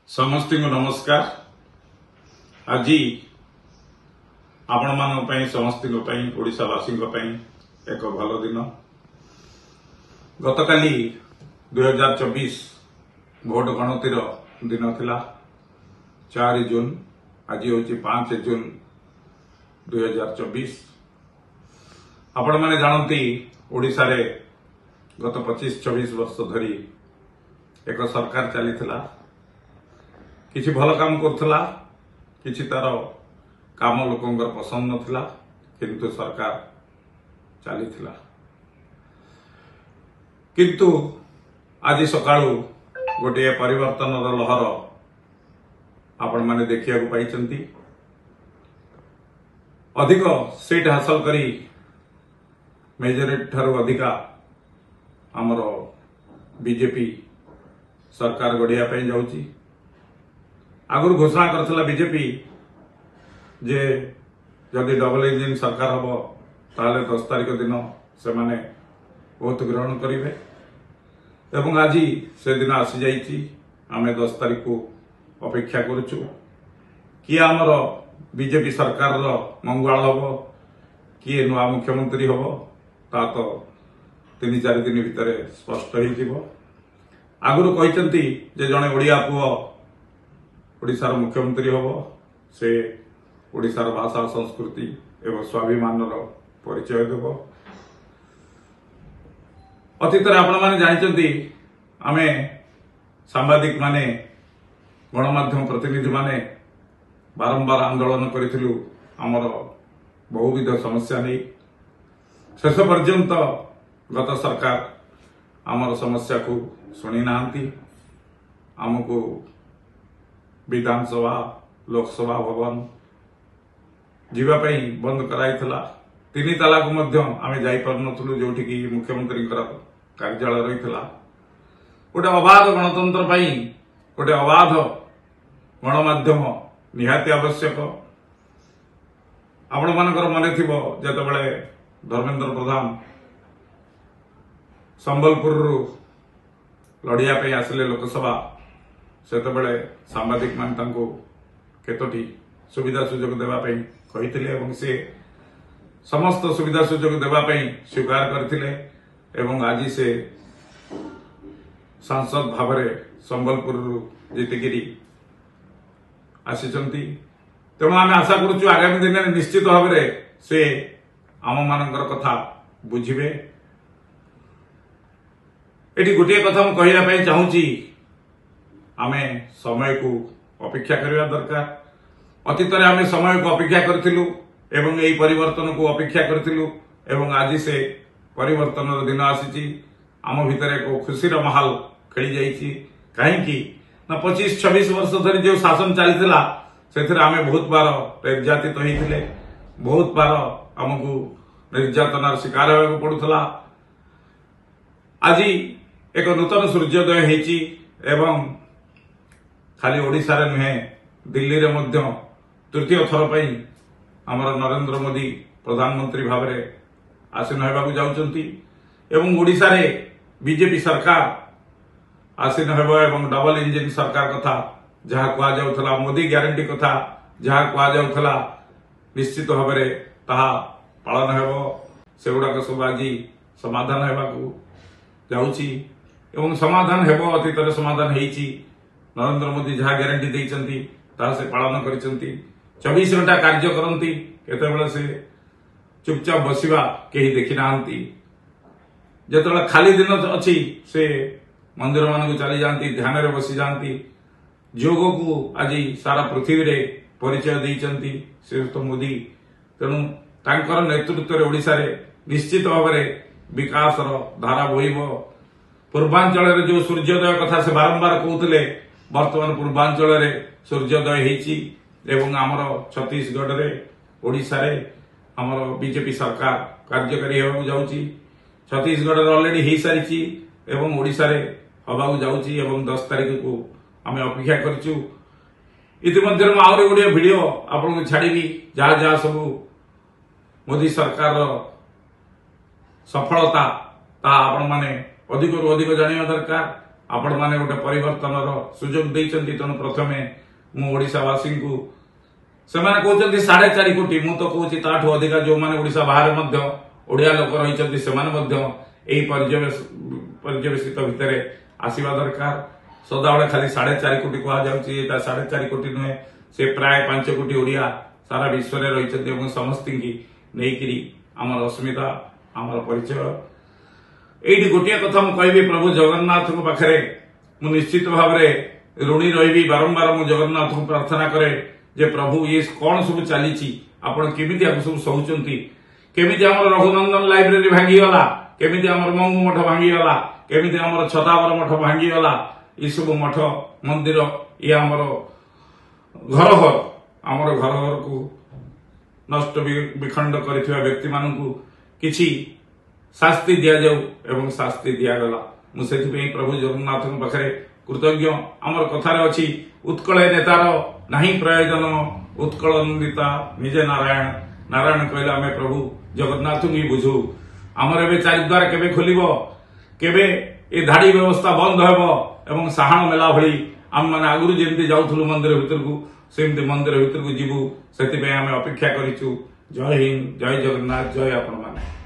समस्त नमस्कार। आज आपण समस्त ओडिशावासी एक भल दिन। गतकाली 2024 भोट गणतिर दिन थिला 4 जून। आज हूँ 5 जून 2024। आपण माने जानती ओडिशा रे गत 25-26 वर्ष धरी एक सरकार चली थिला। किछि भल काम करथला, किछि तार काम लोकंगर पसंद नथिला, किंतु सरकार चली थिला। किंतु आज सकाळू गोटे परिवर्तन लहर आपण माने देखिया को पाइचंती। अधिक सीट हासिल करी मेजोरिटी ठारू अधिका हमर बीजेपी सरकार गढ़िया पे जाउची। आगुर घोषणा करथिला बीजेपी जे जदि डबल इंजिन सरकार हबो ताले 10 तारिख दिन से माने बहुत ग्रहण करिवे एवं आज से दिन आसी जाइची। आमे 10 तारिख को अपेक्षा करूछु कि हमर बीजेपी सरकार रो मंगल हबो कि नुआ मुख्यमंत्री हबो ता तो 3-4 दिन भितर स्पष्ट होई जिवो। आगुर कहिसंती जे जणे ओडिया पुओ ओडिशार मुख्यमंत्री हबो, से ओडिशार भाषा संस्कृति एवं स्वाभिमान परिचय देव। अतीत आपण माने जानिचंती आमे सांबादिक माने गणमाध्यम प्रतिनिधि माने बारंबार आंदोलन करिथिलु हमर बहुविध समस्या नहीं। शेष पर्यंत गत सरकार हमर समस्या को सुनी नांती। हमको विधानसभा लोकसभा भवन जीवाई बंद कराइला। 3 ताला को मध्य आमे जाई पारनथुलु जोठी की मुख्यमंत्री कार्यालय रही। गोटे अबाध गणतंत्र पाई गोटे अबाध गणमाध्यम निहाती आवश्यक। आपण मानकर मन थिबो जेतेबेले धर्मेंद्र प्रधान संबलपुर लड़िया पे आसिले लोकसभा, सेतेबेले सांबादिक मान तांको केतोटी सुविधा सुजोग देवा पई कहिथिले एवं से समस्त सुविधा सुजोग देवा पई स्वीकार करथिले एवं आज से सांसद भावरे संबलपुर जीतिगिरी आसीचंती। तेणु आम आशा करूछु आगामी दिन में निश्चित भाव से आम मानकर कथा बुझिबे। एटी गोटे कथा मु कहिया पई चाहूची, आमे समय को अपेक्षा करवा दरकार। अतीत रे आमे समय को अपेक्षा करथिलु एवं एई परिवर्तन को अपेक्षा करथिलु एवं आज से परिवर्तन दिन आसीची। आम भितर एक खुशी रो माहौल खेली जाईची। काहे कि ना 25-26 वर्ष धरि जो शासन चलीथिला सेथिरे आमे बहुत बार निर्यातित होइथिले, बहुत बार हमकु निर्यातनार शिकार होबाक पडुथला। आज एक नूतन सूर्योदय हेची एवं खाली ओडिशा रे नुहे दिल्ली रे मध्य तृतीय थर पई हमर नरेंद्र मोदी प्रधानमंत्री भावरे आसीन होबाक जाउचंती एवं ओडिशा रे बीजेपी सरकार आसीन होबो एवं डबल इंजिन सरकार कथा जहा कुआ जाउथला, मोदी ग्यारंटी कथा जहा कुआ जाउथला, निश्चित भावरे ताहा पालन हेबो। सेगुडा को सब आज समाधान हेबाकू जाउची एवं समाधान हेबो। अतीत रे समाधान हेची। नरेंद्र मोदी जहाँ ग्यारंटी देइचंती ताहा से पालन करिचंती। 24 घंटा कार्य करंती, केतेबेले से चुपचाप बसिबा केही देखि नांती। जेतेबेले खाली दिन अछि से मंदिर मान को चली जाती, ध्यान रे बसी जाती। योग को आज सारा पृथ्वी रे परिचय देइचंती श्रीयुक्त मोदी। तेणु तांकर नेतृत्व रे ओडिशा रे निश्चित भाव में विकास धारा बोइबो। पूर्वांचल रे जो सूर्योदय कथा से बारंबार कहते वर्तमान पूर्वांचल रे सूर्योदय हेची एवं आमर छत्तीसगढ़ रे ओडिशा रे आमर बीजेपी सरकार कार्यकारी होबाक जाउची। छत्तीसगढ़ रे ऑलरेडी हेई सारिची एवं ओडिशा रे होबाक जाउची एवं 10 तारिख को आमे अपेक्षा करछु। इतिमध्य आहुरी गोटे वीडियो आपको छाड़ी जहाँ जहाँ सब मोदी सरकार सफलता ता आपण माने अधिकरू अधिक जानिया दरकार। आपण माने गोटे परिवर्तनर सुजोग देइचंती। तेणु प्रथमे मु ओडिशावासी को सेमाने कहउचंती 4.5 कोटी, मु तो कहउची ताठो अधिका जो माने ओडिशा बाहर मध्य ओडिया लोक रहिचंती सेमाने मध्य एई पर्यवेसित भितरे आसीबा दरकार। सदाबळे खाली 4.5 कोटी कहा जाउची, एटा 4.5 कोटी नुहे, से प्राय 5 कोटी ओडिया सारा विश्व रे रहिचंती एवं समस्ती की नेइकिरी आमर अस्मिता आमर परिचय। एइटी गोटिया कथा मु कहबी, प्रभु जगन्नाथ को पाखरे मु निश्चित भाव ऋणी रही। बारंबार मु जगन्नाथ को प्रार्थना करे जे प्रभु ये कौन सब चली आपण केमिति आक सब सहुचंती, केमिति हमर रघुनंदन लाइब्रेरी भांगी गला, केमिति हमर मंगू मठ भांगी गला, केमिति हमर छतावर मठ भांगी गला। ये सब मठ मंदिर ये हमर घर को नष्ट विखंड करथिबा व्यक्ति मानकु किछि शास्ति दिया जाऊ एवं शास्ति दिया गला। मु सेथिबे प्रभु जगन्नाथ पाखरे कृतज्ञ। आमर कथार अछि उत्कल नेतार नहीं प्रयोजन, उत्कल नंदिता निजे नारायण। नारायण कहले आमे प्रभु जगन्नाथ ही बुझू। आमर एबे चारिद्वार केबे खोलिबो, केबे ए धाड़ी व्यवस्था बंद हेबो एवं साहाण मेला भली आम माने आगुरु जेमति जाउथुलु मंदिर भितर को सेमति मंदिर भितर को जीवु। सेति पे आमे अपेक्षा करिछु। जय हिंद, जय जगन्नाथ, जय आपण माने।